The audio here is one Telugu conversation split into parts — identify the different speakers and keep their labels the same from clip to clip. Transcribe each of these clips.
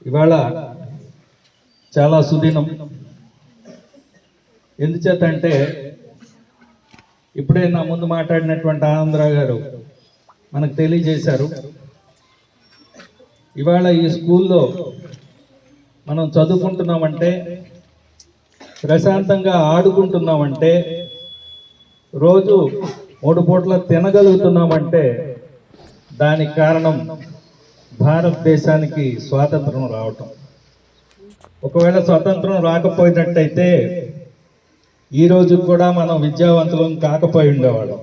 Speaker 1: ఇవాళ చాలా సుదినం. ఎందుచేతంటే ఇప్పుడే నా ముందు మాట్లాడినటువంటి ఆనందరావు గారు మనకు తెలియజేశారు. ఇవాళ ఈ స్కూల్లో మనం చదువుకుంటున్నామంటే, ప్రశాంతంగా ఆడుకుంటున్నామంటే, రోజు 3 పూట్ల తినగలుగుతున్నామంటే దానికి కారణం భారతదేశానికి స్వాతంత్రం రావటం. ఒకవేళ స్వాతంత్రం రాకపోయినట్టయితే ఈ రోజు కూడా మనం విద్యావంతులం కాకపోయి ఉండేవాళ్ళం.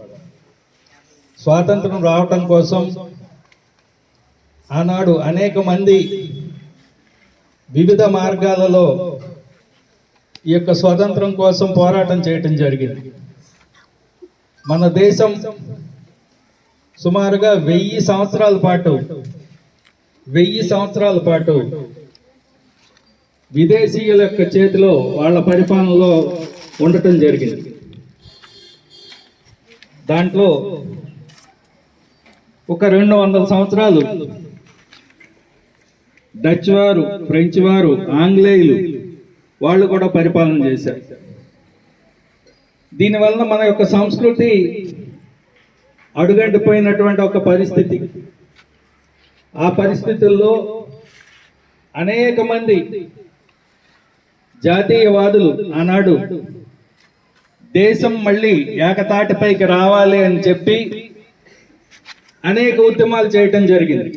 Speaker 1: స్వాతంత్రం రావటం కోసం ఆనాడు అనేక మంది వివిధ మార్గాలలో ఈ యొక్క స్వాతంత్రం కోసం పోరాటం చేయటం జరిగింది. మన దేశం సుమారుగా 1000 సంవత్సరాల పాటు విదేశీయుల యొక్క చేతిలో, వాళ్ళ పరిపాలనలో ఉండటం జరిగింది. దాంట్లో ఒక 200 సంవత్సరాలు డచ్ వారు, ఫ్రెంచ్ వారు, ఆంగ్లేయులు వాళ్ళు కూడా పరిపాలన చేశారు. దీనివల్ల మన యొక్క సంస్కృతి అడుగంటిపోయినటువంటి ఒక పరిస్థితి. ఆ పరిస్థితుల్లో అనేక మంది జాతీయవాదులు ఆనాడు దేశం మళ్ళీ ఏకతాటిపైకి రావాలి అని చెప్పి అనేక ఉద్యమాలు చేయటం జరిగింది.